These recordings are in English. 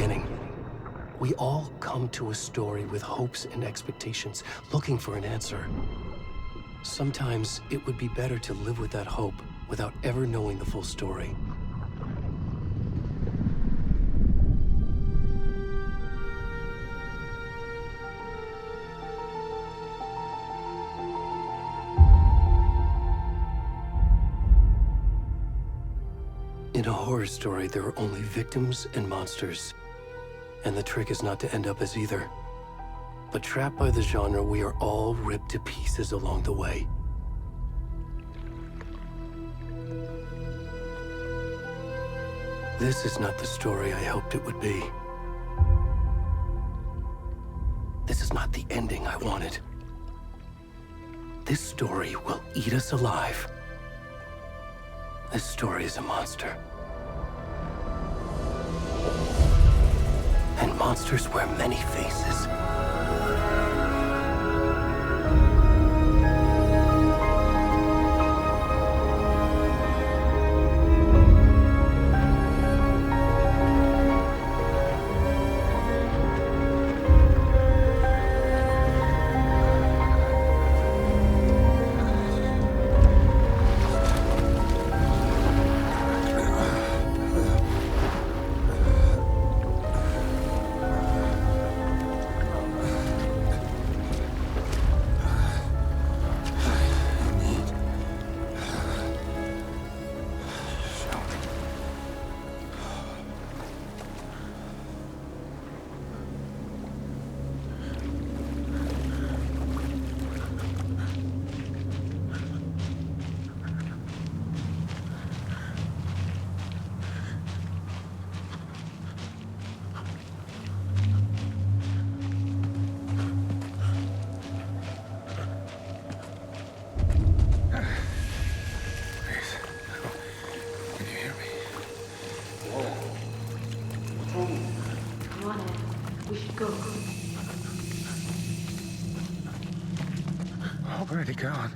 beginning. We all come to a story with hopes and expectations, looking for an answer. Sometimes it would be better to live with that hope without ever knowing the full story. In a horror story, there are only victims and monsters. And the trick is not to end up as either. But trapped by the genre, we are all ripped to pieces along the way. This is not the story I hoped it would be. This is not the ending I wanted. This story will eat us alive. This story is a monster. And monsters wear many faces. Already gone.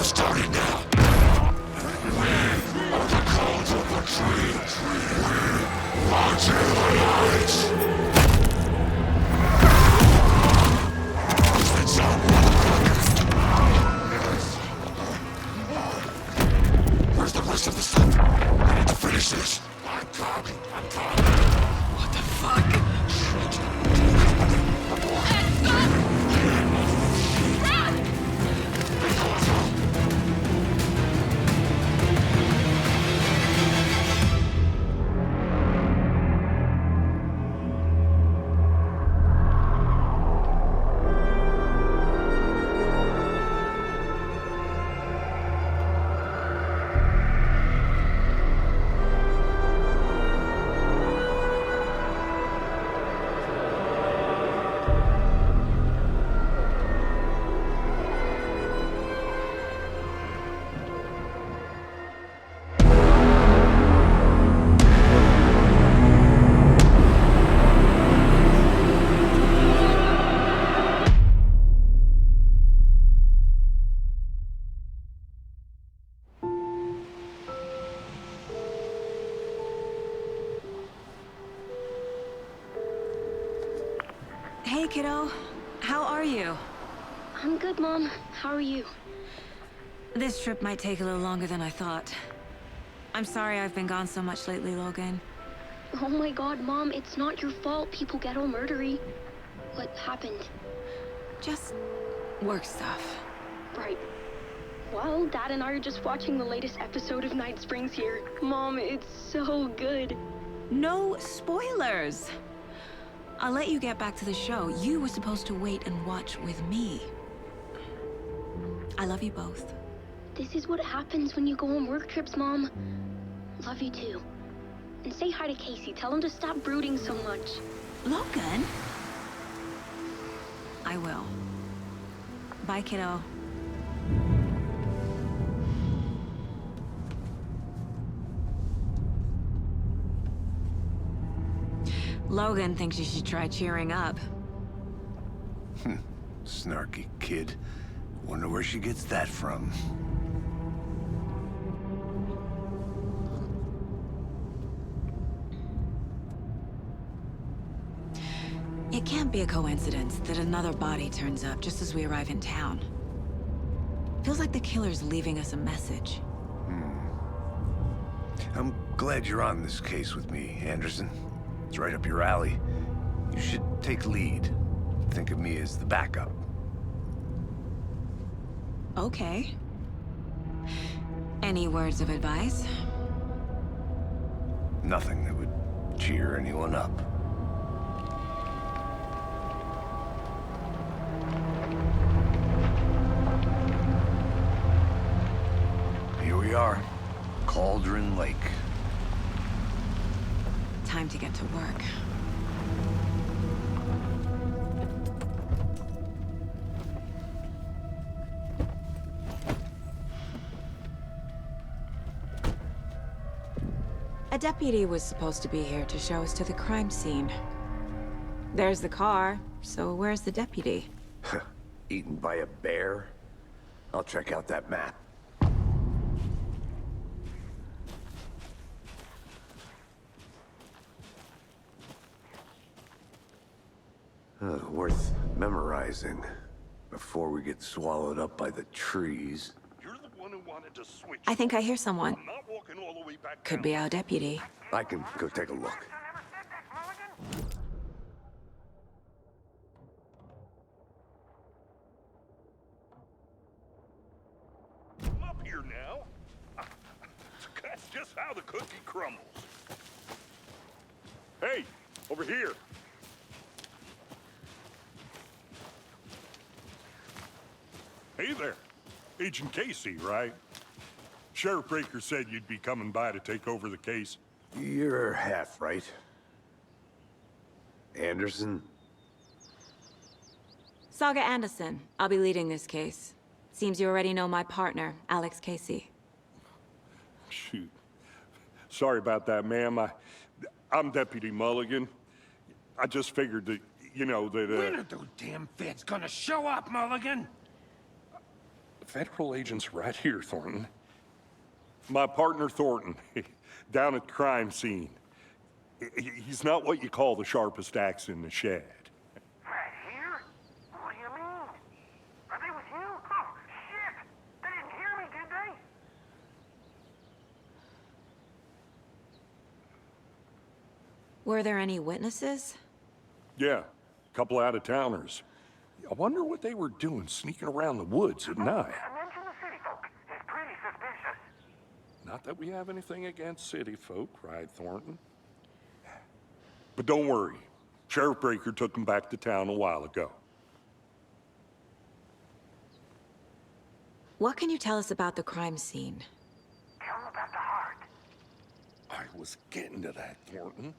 Where's the rest of the stuff? I need to finish this. I'm coming. What the fuck? Hey, kiddo. How are you? I'm good, Mom. How are you? This trip might take a little longer than I thought. I'm sorry I've been gone so much lately, Logan. Oh my god, Mom, it's not your fault people get all murdery. What happened? Just work stuff. Right. Well, Dad and I are just watching the latest episode of Night Springs here. Mom, it's so good. No spoilers! I'll let you get back to the show. You were supposed to wait and watch with me. I love you both. This is what happens when you go on work trips, Mom. Love you too. And say hi to Casey. Tell him to stop brooding so much. Logan? I will. Bye, kiddo. Logan thinks you should try cheering up. Snarky kid. Wonder where she gets that from. It can't be a coincidence that another body turns up just as we arrive in town. Feels like the killer's leaving us a message. I'm glad you're on this case with me, Anderson. It's right up your alley. You should take lead. Think of me as the backup. Okay. Any words of advice? Nothing that would cheer anyone up. Here we are. Cauldron Lake. Time to get to work. A deputy was supposed to be here to show us to the crime scene. There's the car, so where's the deputy? Eaten by a bear? I'll check out that map. Worth memorizing before we get swallowed up by the trees. You're the one who wanted to switch. I think I hear someone. I'm not walking all the way back Could down. be our deputy. I can go take a look. I'm up here now. That's just how the cookie crumbles. Hey, over here. Hey there. Agent Casey, right? Sheriff Breaker said you'd be coming by to take over the case. You're half right. Anderson? Saga Anderson. I'll be leading this case. Seems you already know my partner, Alex Casey. Shoot. Sorry about that, ma'am. I'm Deputy Mulligan. I just figured that, you know, that, When are those damn feds gonna show up, Mulligan? Federal agents right here, Thornton. My partner, Thornton, down at the crime scene. He's not what you call the sharpest axe in the shed. Right here? What do you mean? Are they with you? Oh, shit! They didn't hear me, did they? Were there any witnesses? Yeah, a couple out-of-towners. I wonder what they were doing sneaking around the woods at night. Mention the city folk. It's pretty suspicious. Not that we have anything against city folk, right, Thornton? But don't worry. Sheriff Breaker took them back to town a while ago. What can you tell us about the crime scene? Tell them about the heart. I was getting to that, Thornton.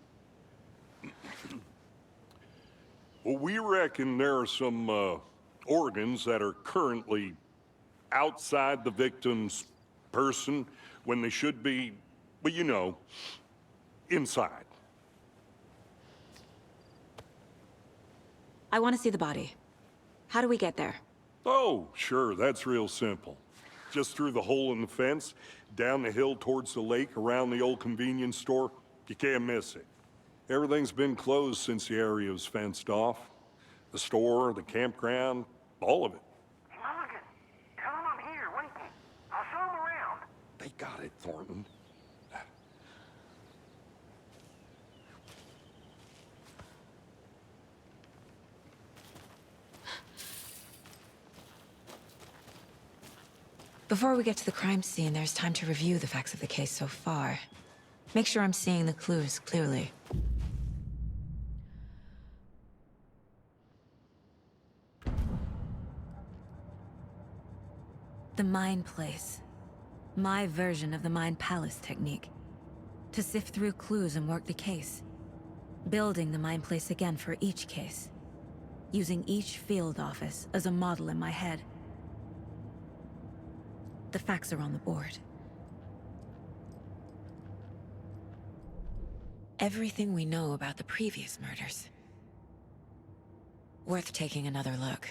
Well, we reckon there are some organs that are currently outside the victim's person when they should be, well, you know, inside. I want to see the body. How do we get there? Oh, sure, that's real simple. Just through the hole in the fence, down the hill towards the lake, around the old convenience store. You can't miss it. Everything's been closed since the area was fenced off. The store, the campground, all of it. Mulligan, tell them I'm here waiting. I'll show them around. They got it, Thornton. Before we get to the crime scene, there's time to review the facts of the case so far. Make sure I'm seeing the clues clearly. The Mind Place. My version of the Mind Palace technique. To sift through clues and work the case. Building the Mind Place again for each case. Using each field office as a model in my head. The facts are on the board. Everything we know about the previous murders. Worth taking another look.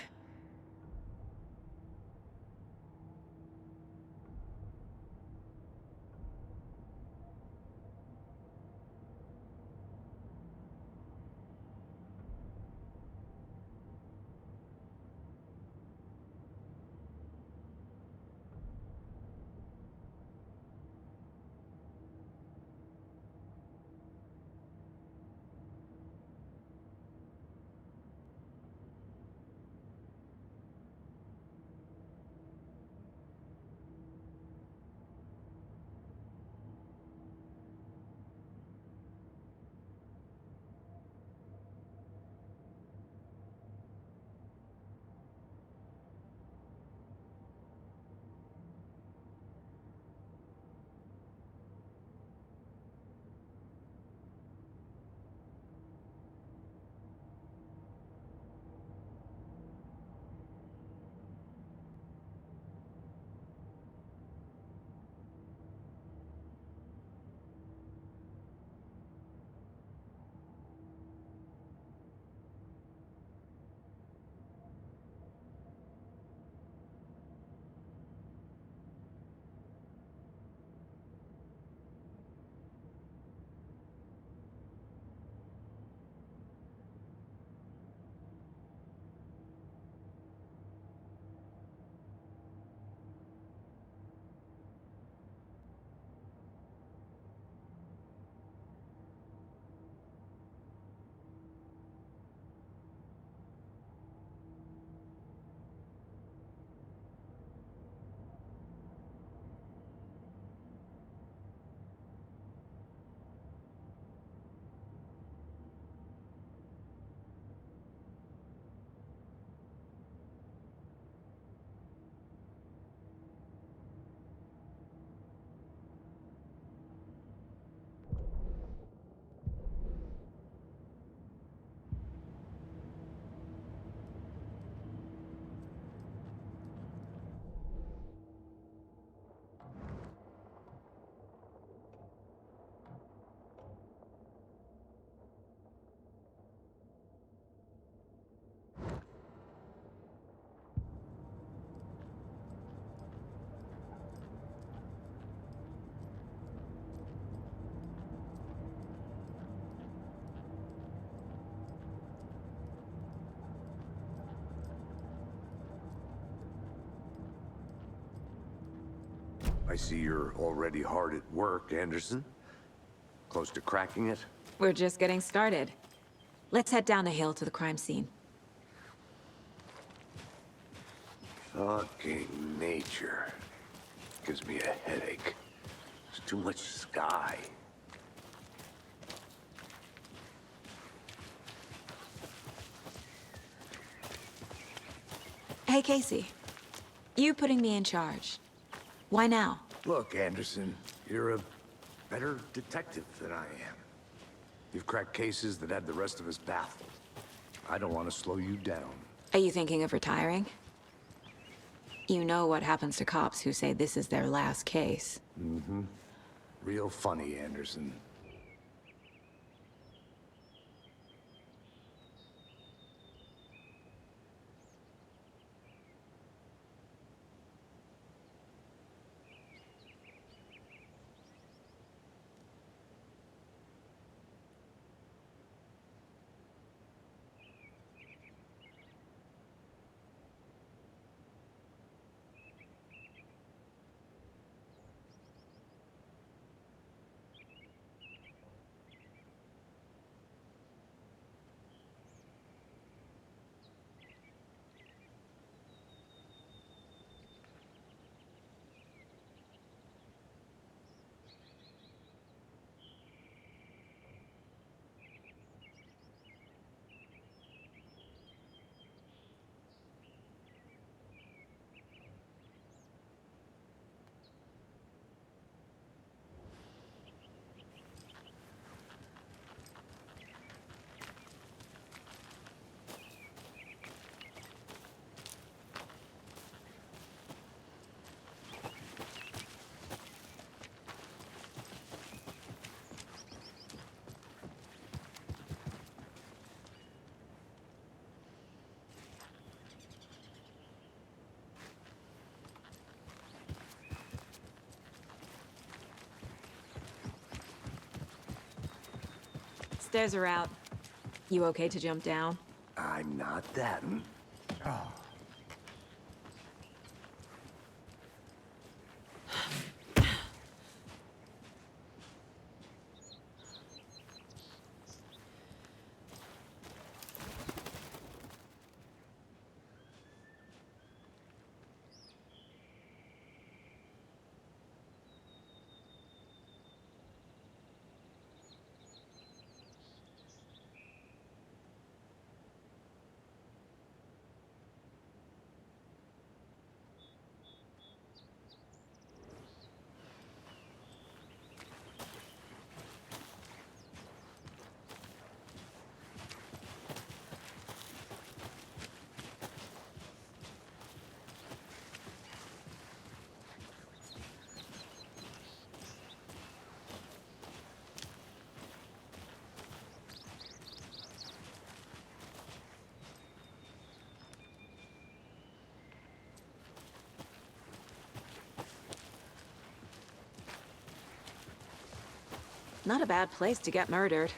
I see you're already hard at work, Anderson. Close to cracking it? We're just getting started. Let's head down the hill to the crime scene. Fucking nature. Gives me a headache. There's too much sky. Hey, Casey. You putting me in charge. Why now? Look, Anderson, you're a better detective than I am. You've cracked cases that had the rest of us baffled. I don't want to slow you down. Are you thinking of retiring? You know what happens to cops who say this is their last case. Mm-hmm. Real funny, Anderson. Stairs are out. You okay to jump down? I'm not that. Not a bad place to get murdered.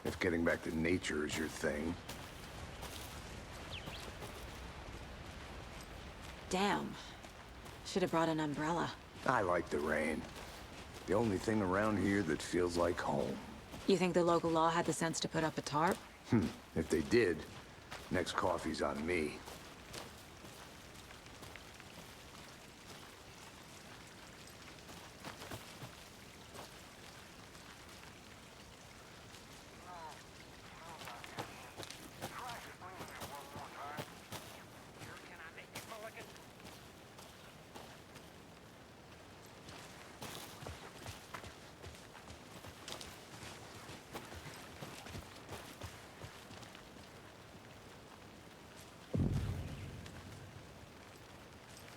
If getting back to nature is your thing. Damn. Should have brought an umbrella. I like the rain. The only thing around here that feels like home. You think the local law had the sense to put up a tarp? If they did, next coffee's on me.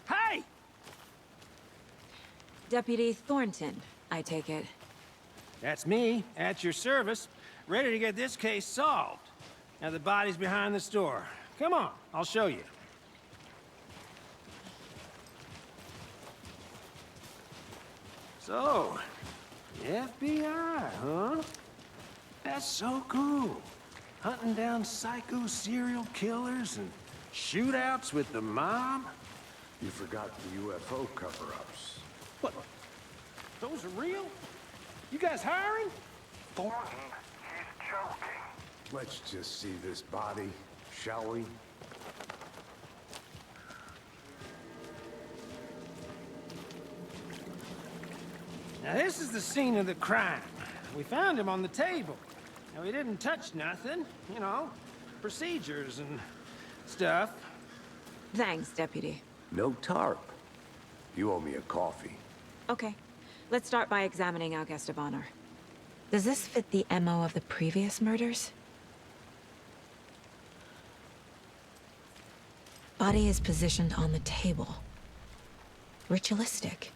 Hey! Deputy Thornton, I take it. That's me, at your service, ready to get this case solved. Now the body's behind the store. Come on, I'll show you. So, the FBI, huh? That's so cool. Hunting down psycho serial killers and shootouts with the mob? You forgot the UFO cover-ups. What? Those are real? You guys hiring? Thornton, he's joking. Let's just see this body, shall we? Now this is the scene of the crime. We found him on the table. Now we didn't touch nothing, you know, procedures and stuff. Thanks, Deputy. No tarp. You owe me a coffee. Okay, let's start by examining our guest of honor. Does this fit the MO of the previous murders? Body is positioned on the table. Ritualistic.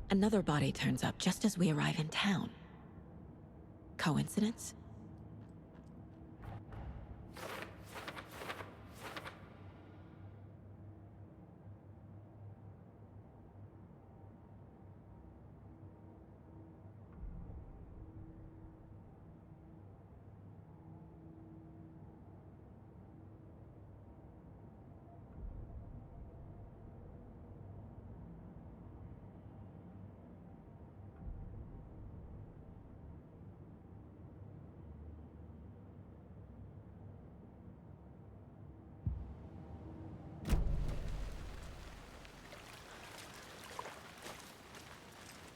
Another body turns up just as we arrive in town. Coincidence?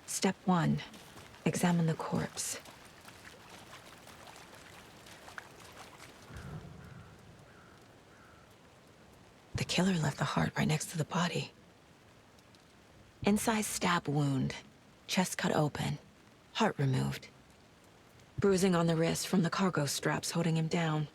Step 1. Examine the corpse. The killer left the heart right next to the body. Inside stab wound, chest cut open, heart removed. Bruising on the wrist from the cargo straps holding him down.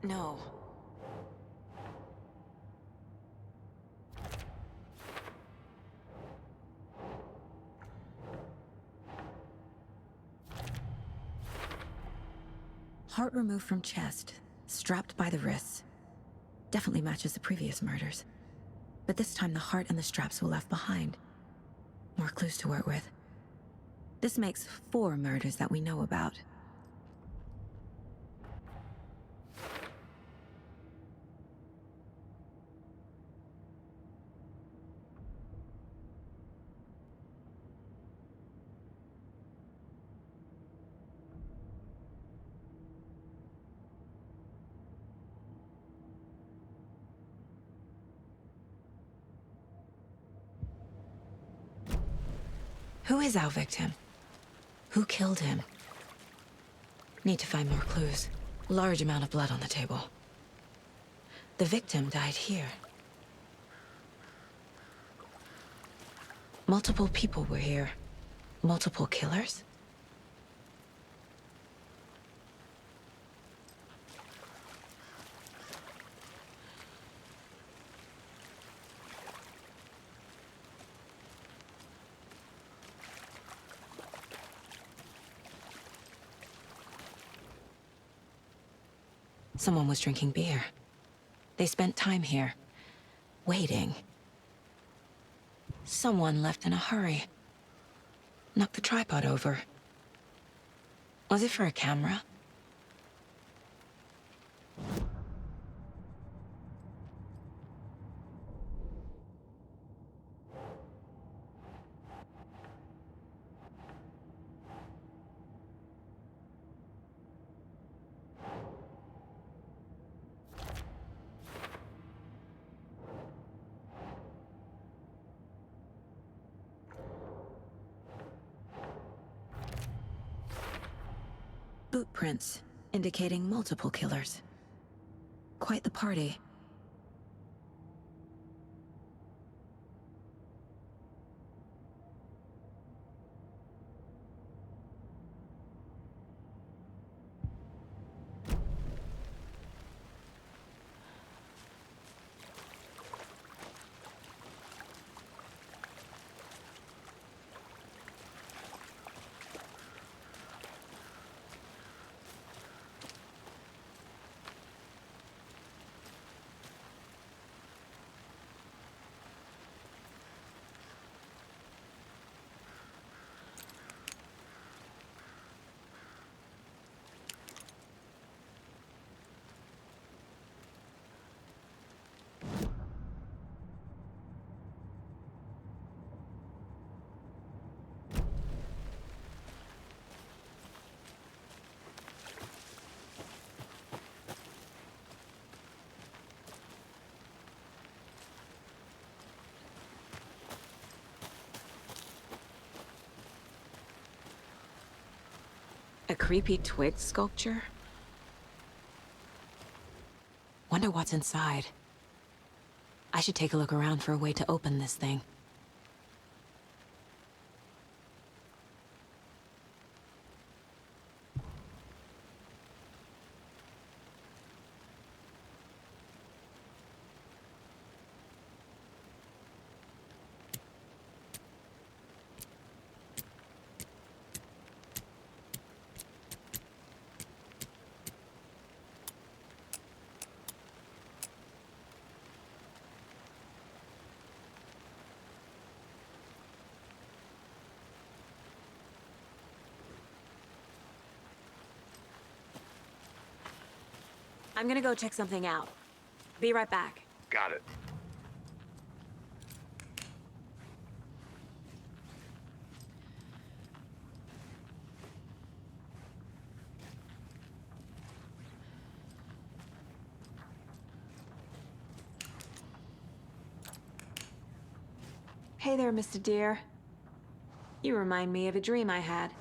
No. Heart removed from chest, strapped by the wrists. Definitely matches the previous murders. But this time the heart and the straps were left behind. More clues to work with. This makes 4 murders that we know about. Who is our victim? Who killed him? Need to find more clues. Large amount of blood on the table. The victim died here. Multiple people were here. Multiple killers? Someone was drinking beer. They spent time here, waiting. Someone left in a hurry. Knocked the tripod over. Was it for a camera? Boot prints, indicating multiple killers. Quite the party. A creepy twig sculpture? Wonder what's inside. I should take a look around for a way to open this thing. I'm gonna go check something out. Be right back. Got it. Hey there, Mr. Deer. You remind me of a dream I had.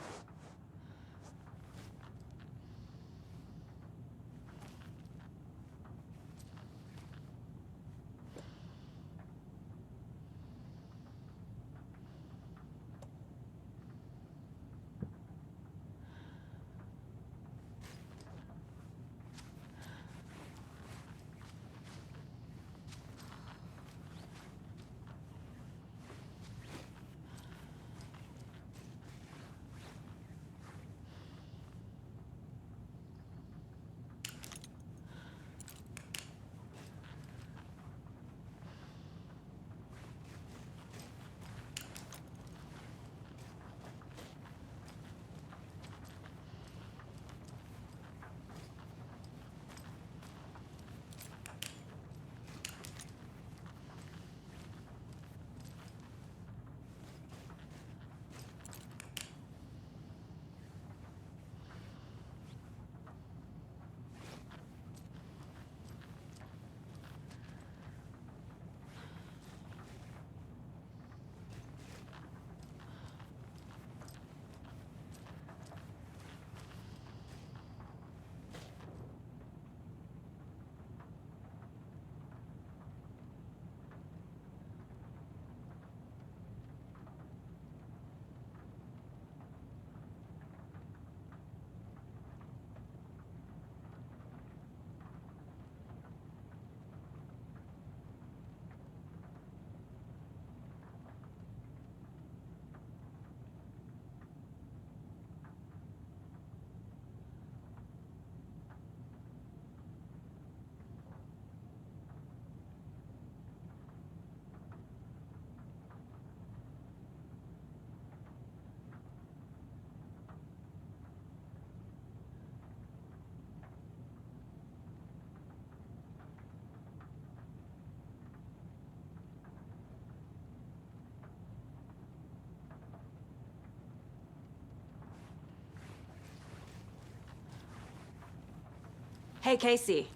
Hey, Casey.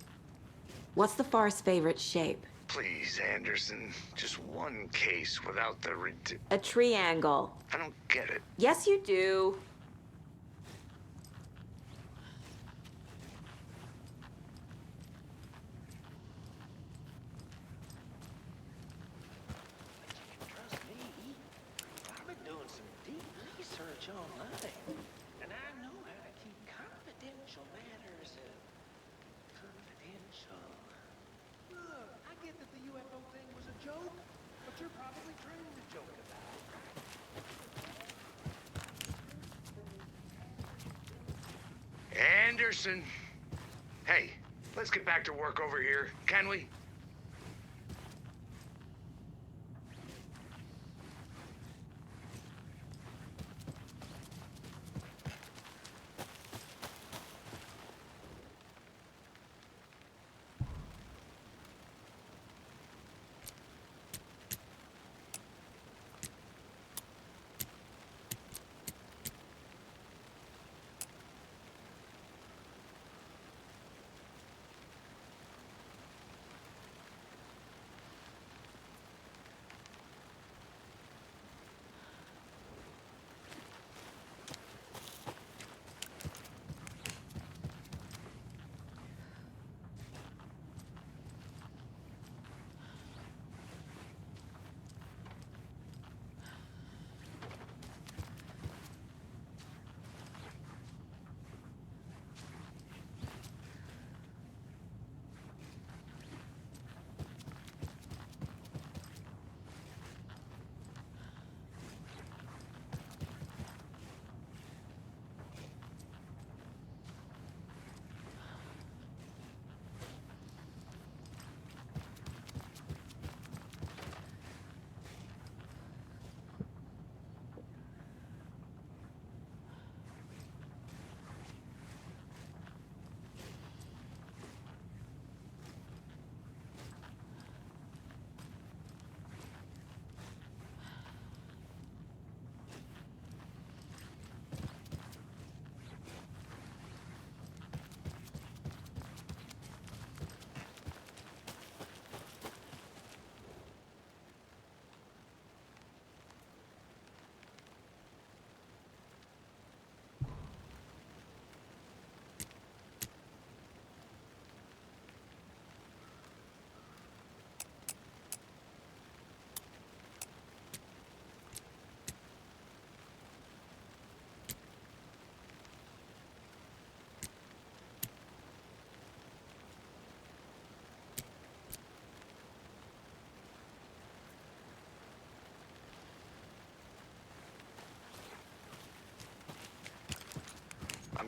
What's the far's favorite shape? Please, Anderson. Just one case without the A triangle. I don't get it. Yes, you do. Trust me, I've been doing some deep research online, and I know how to keep confidential matters confidential. Look, I get that the UFO thing was a joke, but you're probably trained to joke about it. Anderson! Hey, let's get back to work over here, can we?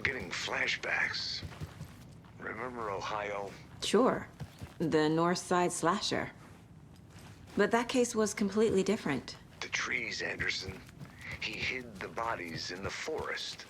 getting flashbacks. Remember Ohio? Sure. The North Side slasher. But that case was completely different. The trees, Anderson. He hid the bodies in the forest.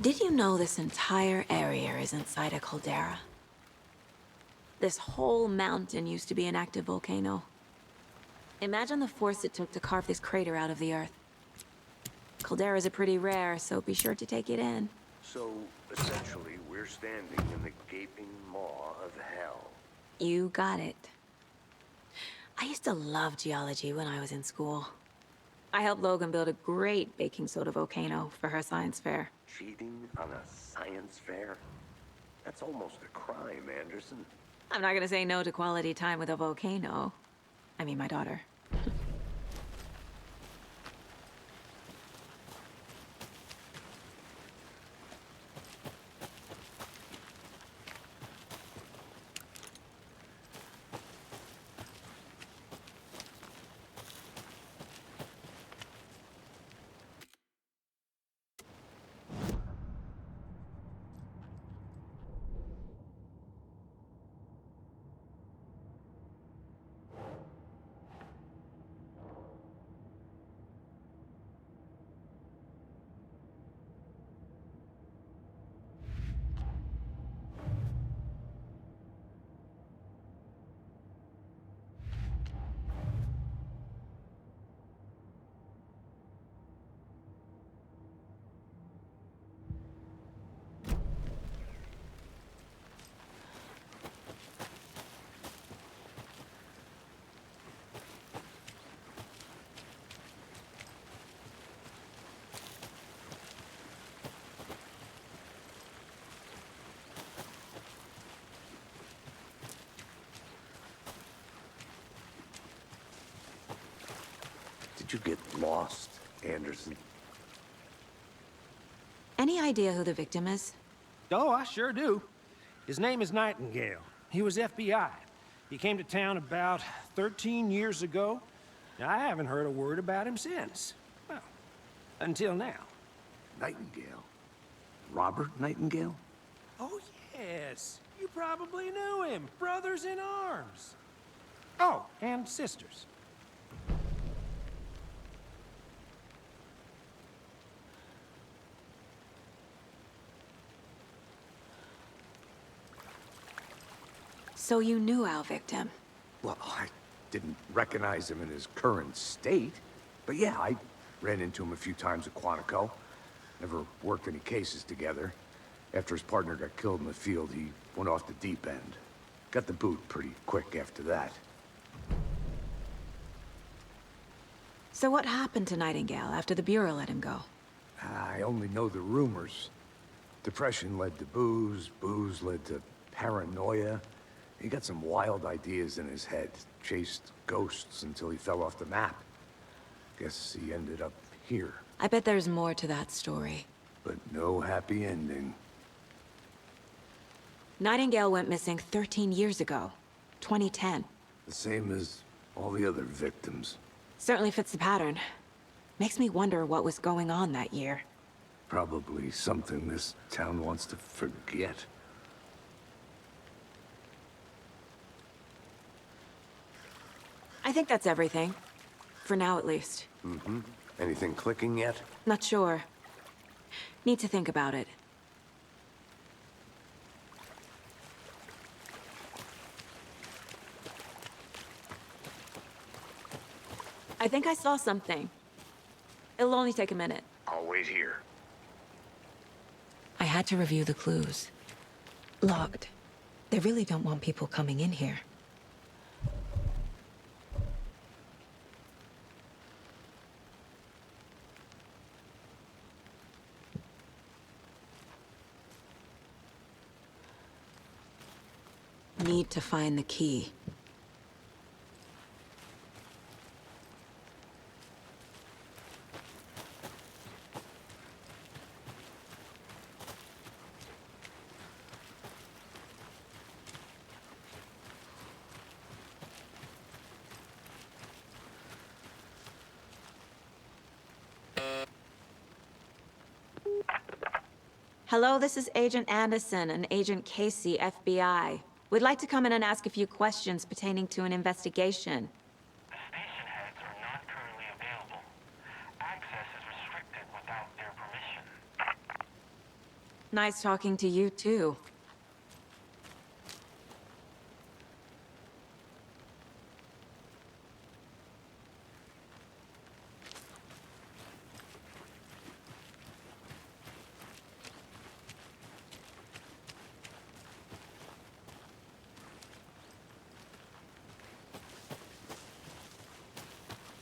Did you know this entire area is inside a caldera? This whole mountain used to be an active volcano. Imagine the force it took to carve this crater out of the earth. Calderas are pretty rare, so be sure to take it in. So, essentially, we're standing in the gaping maw of hell. You got it. I used to love geology when I was in school. I helped Logan build a great baking soda volcano for her science fair. Cheating on a science fair? That's almost a crime, Anderson. I'm not gonna say no to quality time with a volcano. I mean, my daughter. Did you get lost, Anderson? Any idea who the victim is? Oh, I sure do. His name is Nightingale. He was FBI. He came to town about 13 years ago. I haven't heard a word about him since. Well, until now. Nightingale? Robert Nightingale? Oh, yes. You probably knew him. Brothers in arms. Oh, and sisters. So you knew our victim? Well, I didn't recognize him in his current state. But yeah, I ran into him a few times at Quantico. Never worked any cases together. After his partner got killed in the field, he went off the deep end. Got the boot pretty quick after that. So what happened to Nightingale after the Bureau let him go? I only know the rumors. Depression led to booze, booze led to paranoia. He got some wild ideas in his head, chased ghosts until he fell off the map. Guess he ended up here, I bet there's more to that story. but no happy ending. Nightingale went missing 13 years ago, 2010. The same as all the other victims. Certainly fits the pattern. Makes me wonder what was going on that year. Probably something this town wants to forget. I think that's everything. For now, at least. Anything clicking yet? Not sure. Need to think about it. I think I saw something. It'll only take a minute. I'll wait here. I had to review the clues. Locked. They really don't want people coming in here. Need to find the key. Hello, this is Agent Anderson and Agent Casey, FBI. We'd like to come in and ask a few questions pertaining to an investigation. The station heads are not currently available. Access is restricted without their permission. Nice talking to you, too.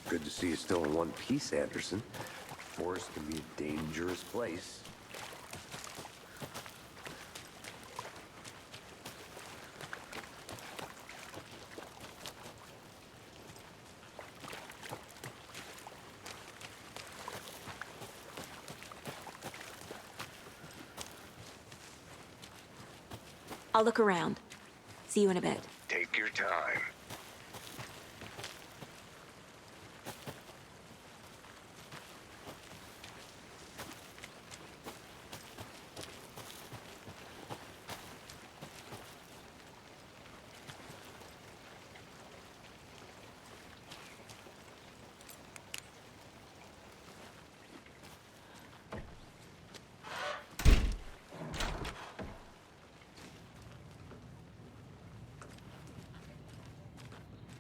Good to see you still in one piece, Anderson. Forest can be a dangerous place. I'll look around. See you in a bit. Take your time.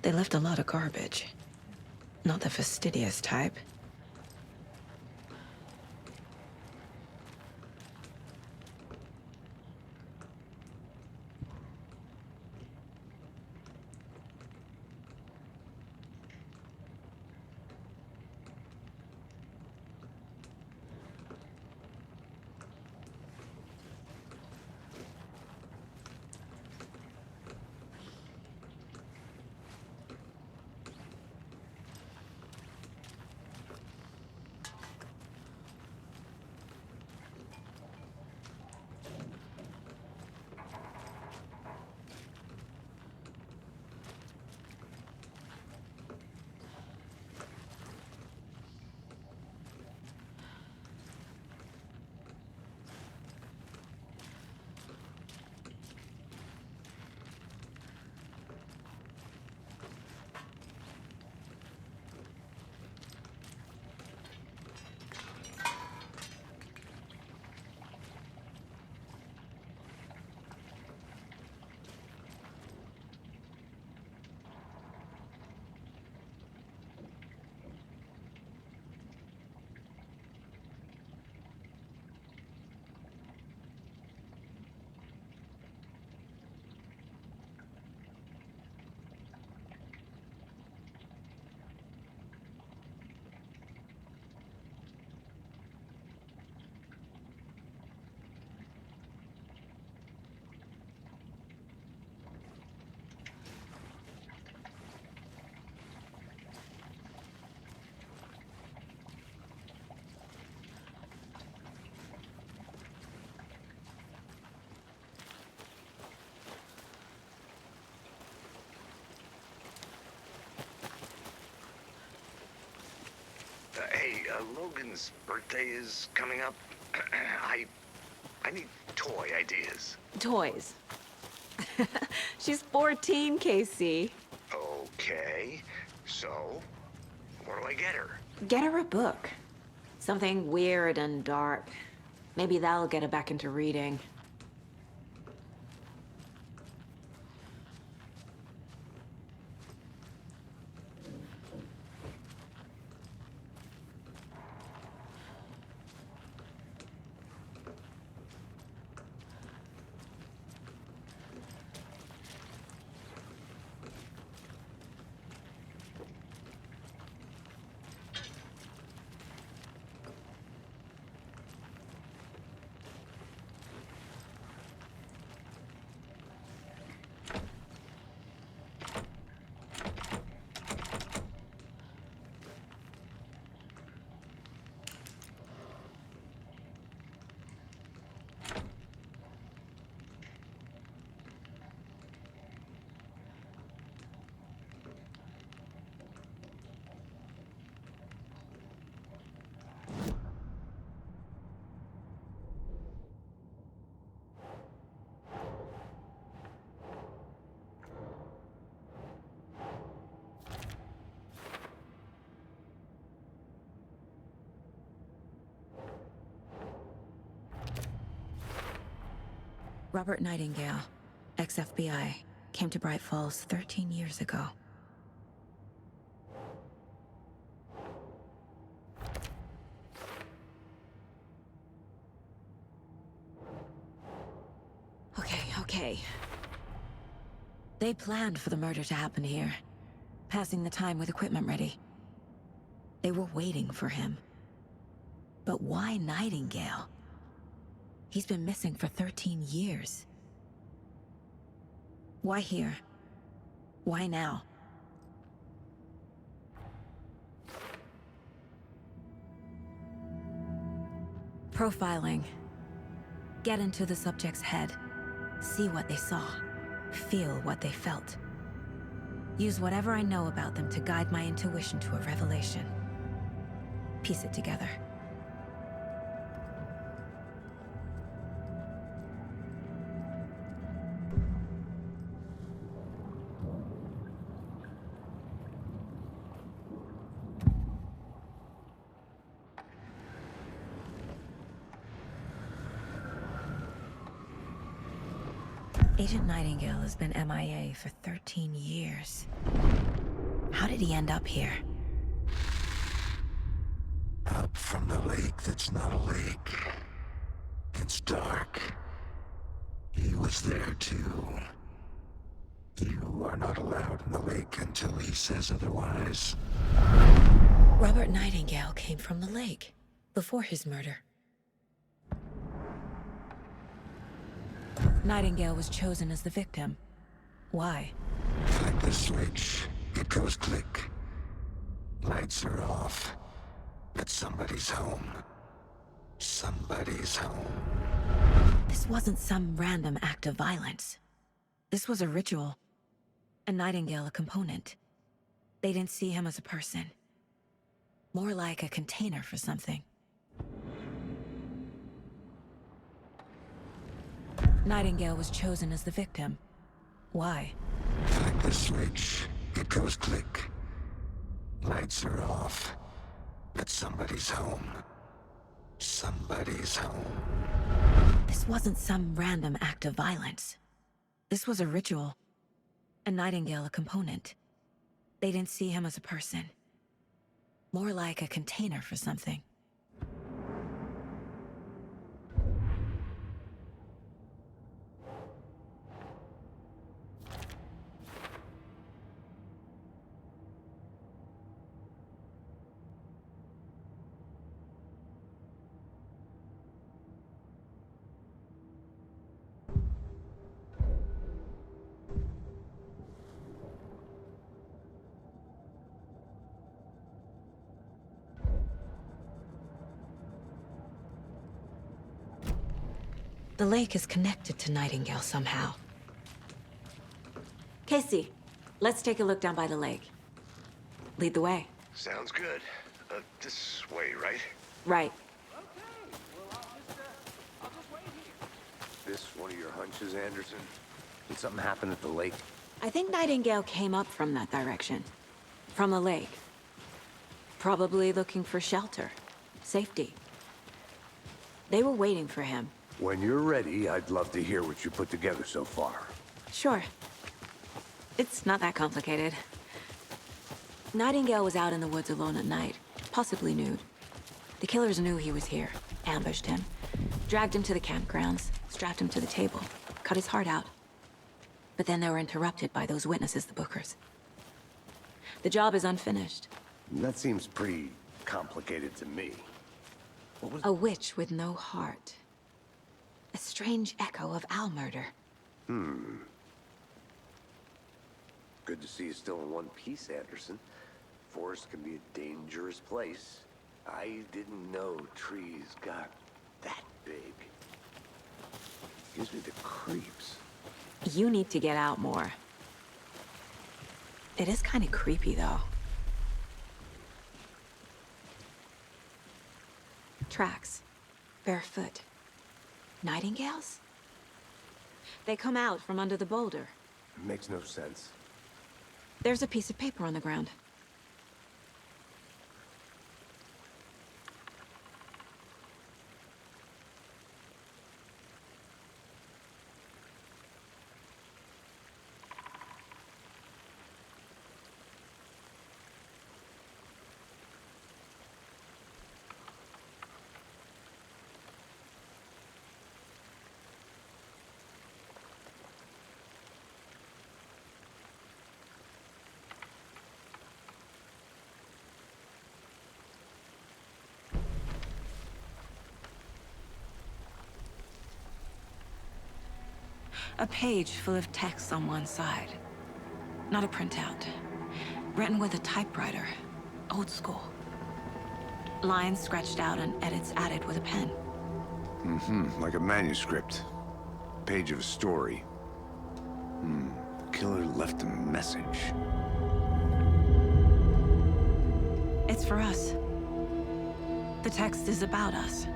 They left a lot of garbage. Not the fastidious type. Logan's birthday is coming up. I need toy ideas. Toys. She's 14, Casey. Okay, so what do I get her? Get her a book. Something weird and dark. Maybe that'll get her back into reading. Robert Nightingale, ex-FBI, came to Bright Falls 13 years ago. Okay. They planned for the murder to happen here, passing the time with equipment ready. They were waiting for him. But why Nightingale? He's been missing for 13 years. Why here? Why now? Profiling. Get into the subject's head. See what they saw. Feel what they felt. Use whatever I know about them to guide my intuition to a revelation. Piece it together. Agent Nightingale has been MIA for 13 years. How did he end up here? Up from the lake that's not a lake. It's dark. He was there too. You are not allowed in the lake until he says otherwise. Robert Nightingale came from the lake, before his murder. Nightingale was chosen as the victim. Why? Like the switch, it goes click. Lights are off. But somebody's home. Somebody's home. This wasn't some random act of violence. This was a ritual. And Nightingale a component. They didn't see him as a person. More like a container for something. Nightingale was chosen as the victim. Why? Like the switch, it goes click. Lights are off. But somebody's home. Somebody's home. This wasn't some random act of violence. This was a ritual. And Nightingale a component. They didn't see him as a person. More like a container for something. The lake is connected to Nightingale somehow. Casey, let's take a look down by the lake. Lead the way. Sounds good. This way, right? Right. I'll just wait here. This one of your hunches, Anderson? Did something happen at the lake? I think Nightingale came up from that direction. From the lake. Probably looking for shelter. Safety. They were waiting for him. When you're ready, I'd love to hear what you put together so far. Sure. It's not that complicated. Nightingale was out in the woods alone at night, possibly nude. The killers knew he was here, ambushed him, dragged him to the campgrounds, strapped him to the table, cut his heart out. But then they were interrupted by those witnesses, the Bookers. The job is unfinished. That seems pretty complicated to me. What was... A witch with no heart. A strange echo of owl murder. Good to see you still in one piece, Anderson. Forest can be a dangerous place. I didn't know trees got that big. Gives me the creeps. You need to get out more. It is kind of creepy, though. Tracks. Barefoot. Nightingales? They come out from under the boulder. Makes no sense. There's a piece of paper on the ground. A page full of text on one side. Not a printout. Written with a typewriter. Old school. Lines scratched out and edits added with a pen. Like a manuscript. Page of a story. The killer left a message. It's for us. The text is about us.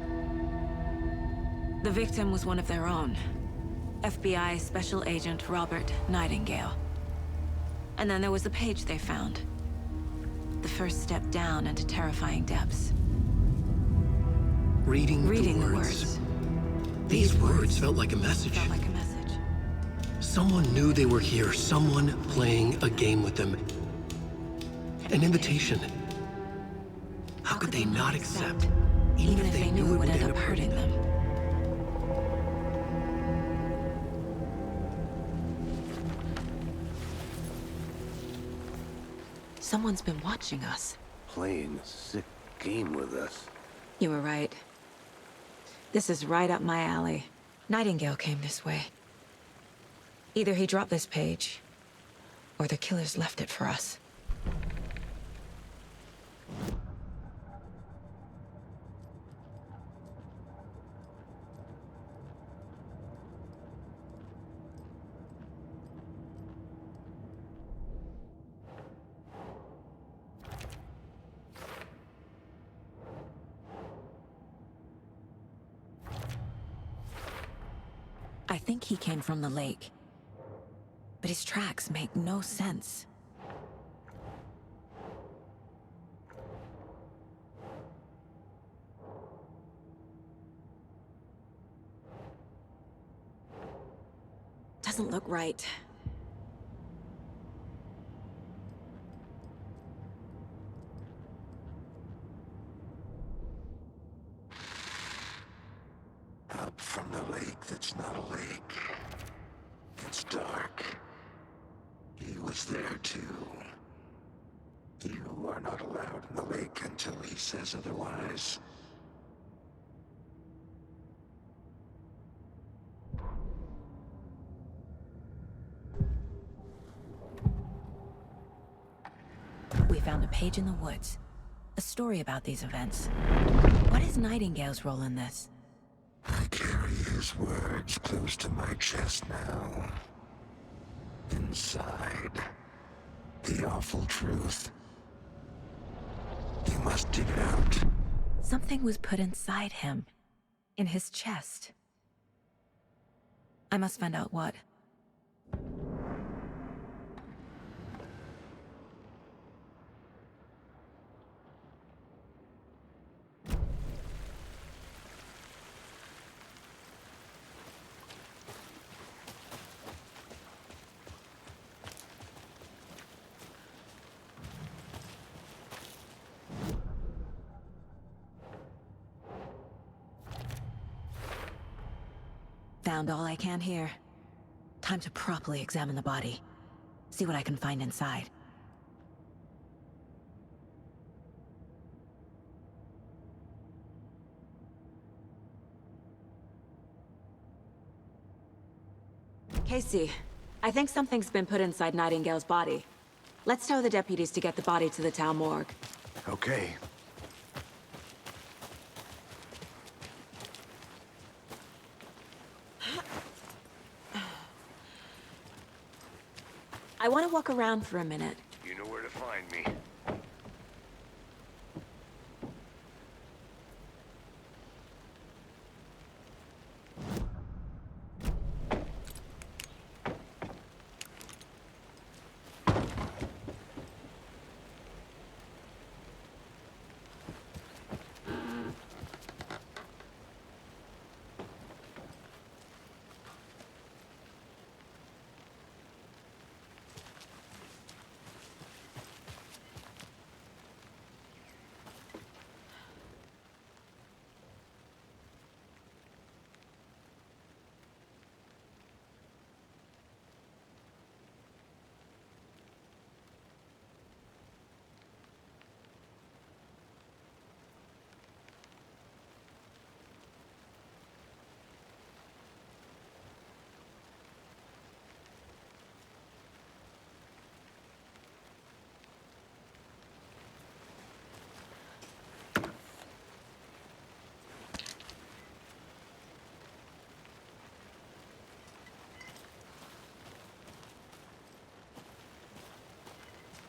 The victim was one of their own. FBI Special Agent Robert Nightingale. And then there was the page they found. The first step down into terrifying depths. Reading the words. These words felt like a message. Felt like a message. Someone knew they were here, someone playing a game with them. An invitation. How could they not accept, even if they knew it would end up hurting them? Someone's been watching us. Playing a sick game with us. You were right. This is right up my alley. Nightingale came this way. Either he dropped this page, or the killers left it for us. I think he came from the lake. But his tracks make no sense. Doesn't look right. Up from the lake that's not a lake. It's dark. He was there too. You are not allowed in the lake until he says otherwise. We found a page in the woods. A story about these events. What is Nightingale's role in this? I carry his words close to my chest now. Inside, the awful truth. You must dig it out. Something was put inside him. In his chest. I must find out what. Found all I can here. Time to properly examine the body. See what I can find inside. Casey, I think something's been put inside Nightingale's body. Let's tell the deputies to get the body to the town morgue. Okay. I want to walk around for a minute. You know where to find me.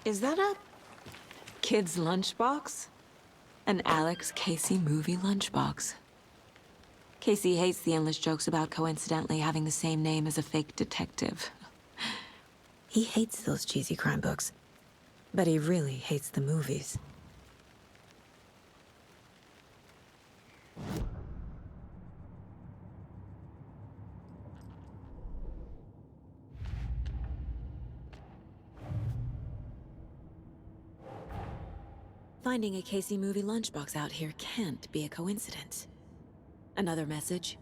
Is that a kid's lunchbox? An Alex Casey movie lunchbox. Casey hates the endless jokes about coincidentally having the same name as a fake detective. He hates those cheesy crime books, but he really hates the movies. Finding a Casey movie lunchbox out here can't be a coincidence. Another message?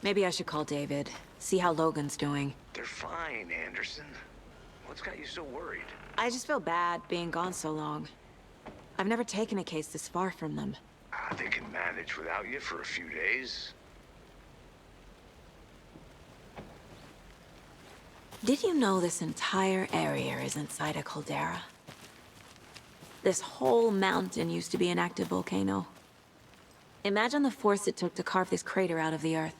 Maybe I should call David, see how Logan's doing. They're fine, Anderson. What's got you so worried? I just feel bad being gone so long. I've never taken a case this far from them. They can manage without you for a few days. Did you know this entire area is inside a caldera? This whole mountain used to be an active volcano. Imagine the force it took to carve this crater out of the earth.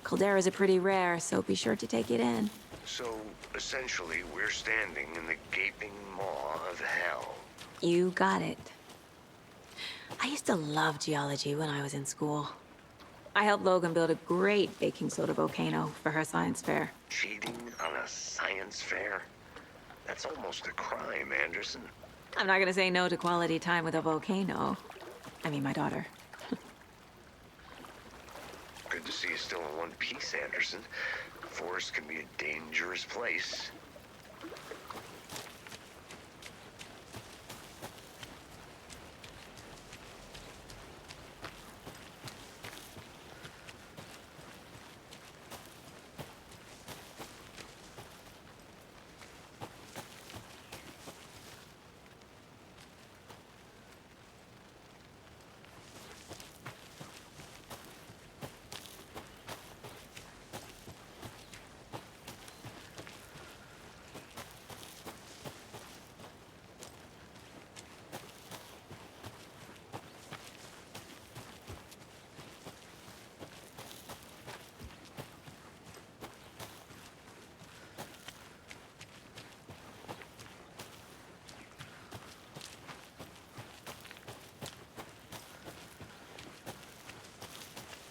Calderas are pretty rare, so be sure to take it in. So, essentially, we're standing in the gaping maw of hell. You got it. I used to love geology when I was in school. I helped Logan build a great baking soda volcano for her science fair. Cheating on a science fair? That's almost a crime, Anderson. I'm not gonna say no to quality time with a volcano. I mean, my daughter. Good to see you still in one piece, Anderson. The forest can be a dangerous place.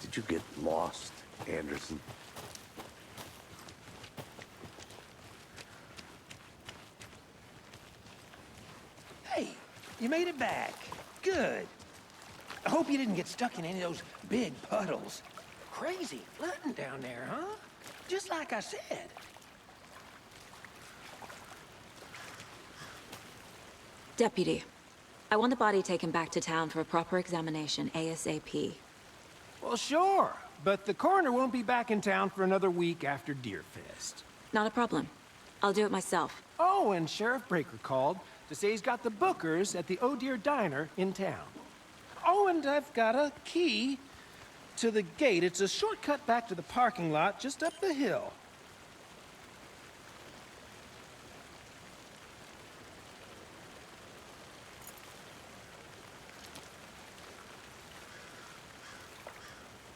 Did you get lost, Anderson? Hey, you made it back. Good. I hope you didn't get stuck in any of those big puddles. Crazy flooding down there, huh? Just like I said. Deputy, I want the body taken back to town for a proper examination ASAP. Well, sure, but the coroner won't be back in town for another week after Deerfest. Not a problem. I'll do it myself. Oh, and Sheriff Breaker called to say he's got the bookers at the Oh Dear Diner in town. Oh, and I've got a key to the gate. It's a shortcut back to the parking lot just up the hill.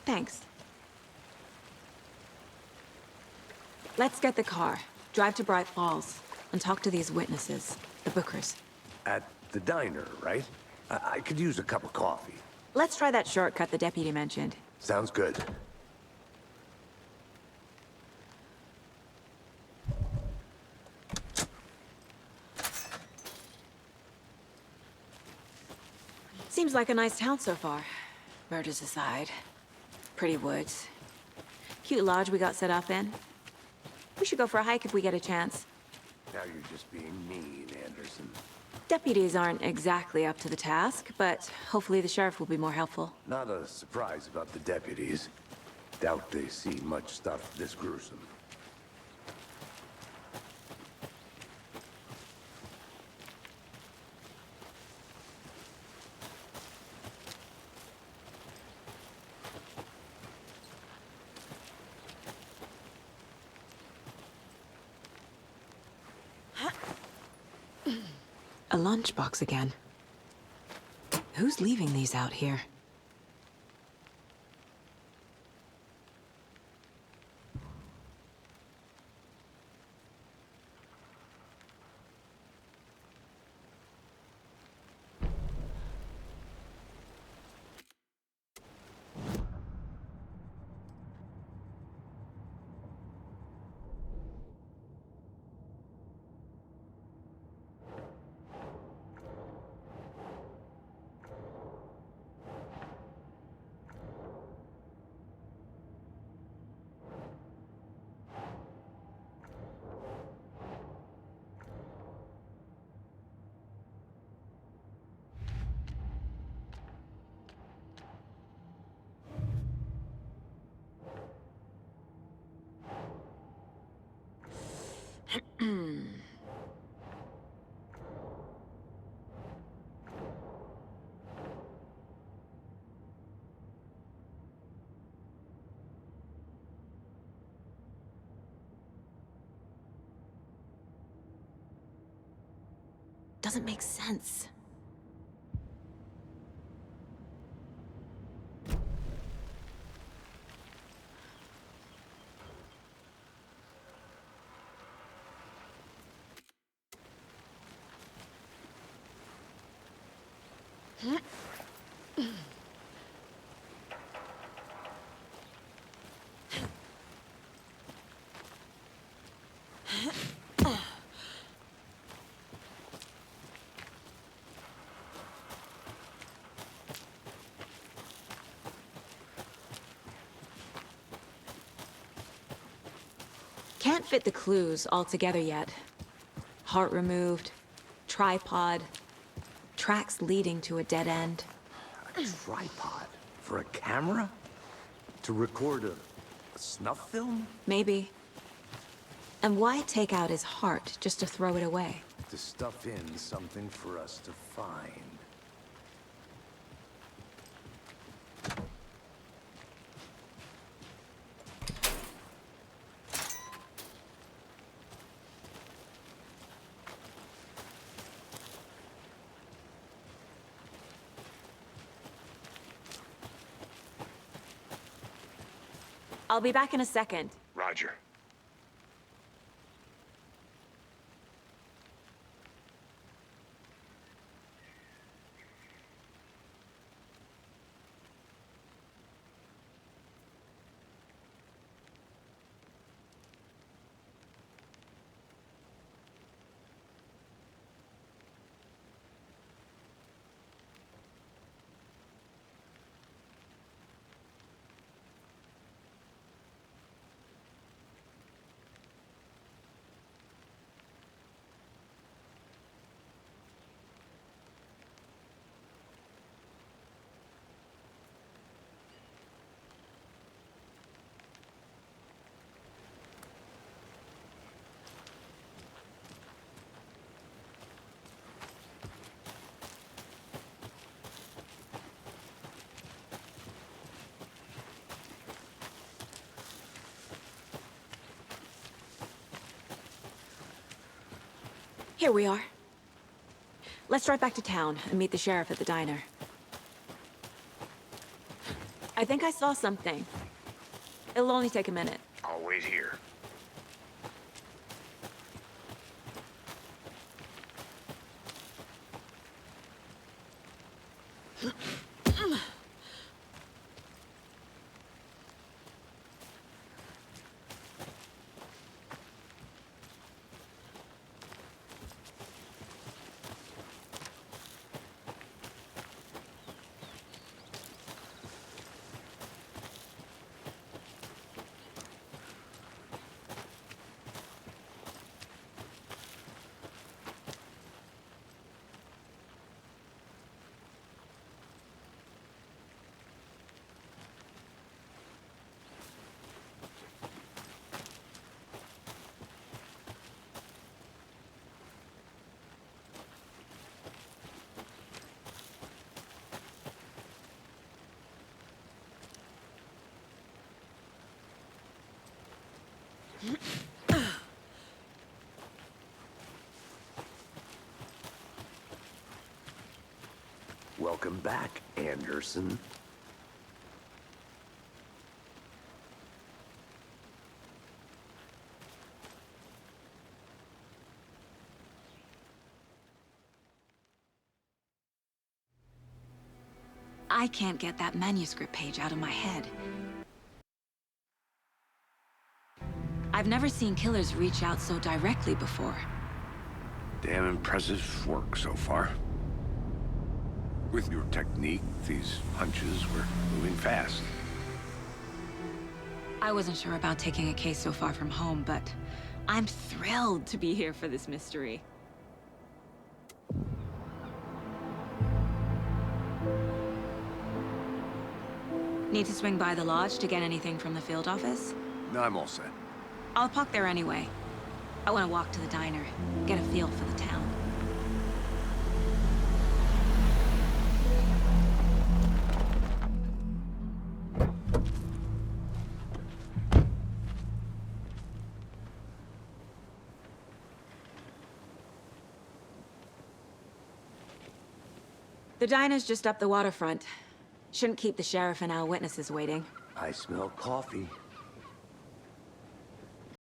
Thanks. Let's get the car, drive to Bright Falls, and talk to these witnesses, the bookers. At the diner, right? I could use a cup of coffee. Let's try that shortcut the deputy mentioned. Sounds good. Seems like a nice town so far. Murders aside. Pretty woods. Cute lodge we got set up in. We should go for a hike if we get a chance. Now you're just being mean, Anderson. Deputies aren't exactly up to the task, but hopefully the sheriff will be more helpful. Not a surprise about the deputies. Doubt they see much stuff this gruesome. A lunchbox again. Who's leaving these out here? Doesn't make sense. Can't fit the clues all together yet. Heart removed, tripod, tracks leading to a dead end. A tripod? For a camera? To record a snuff film? Maybe. And why take out his heart just to throw it away? To stuff in something for us to find. I'll be back in a second. Roger. Here we are. Let's drive back to town and meet the sheriff at the diner. I think I saw something. It'll only take a minute. I'll wait here. Welcome back, Anderson. I can't get that manuscript page out of my head. I've never seen killers reach out so directly before. Damn impressive work so far. With your technique, these hunches were moving fast. I wasn't sure about taking a case so far from home, but I'm thrilled to be here for this mystery. Need to swing by the lodge to get anything from the field office? No, I'm all set. I'll park there anyway. I want to walk to the diner, get a feel for the town. The diner's just up the waterfront. Shouldn't keep the sheriff and our witnesses waiting. I smell coffee.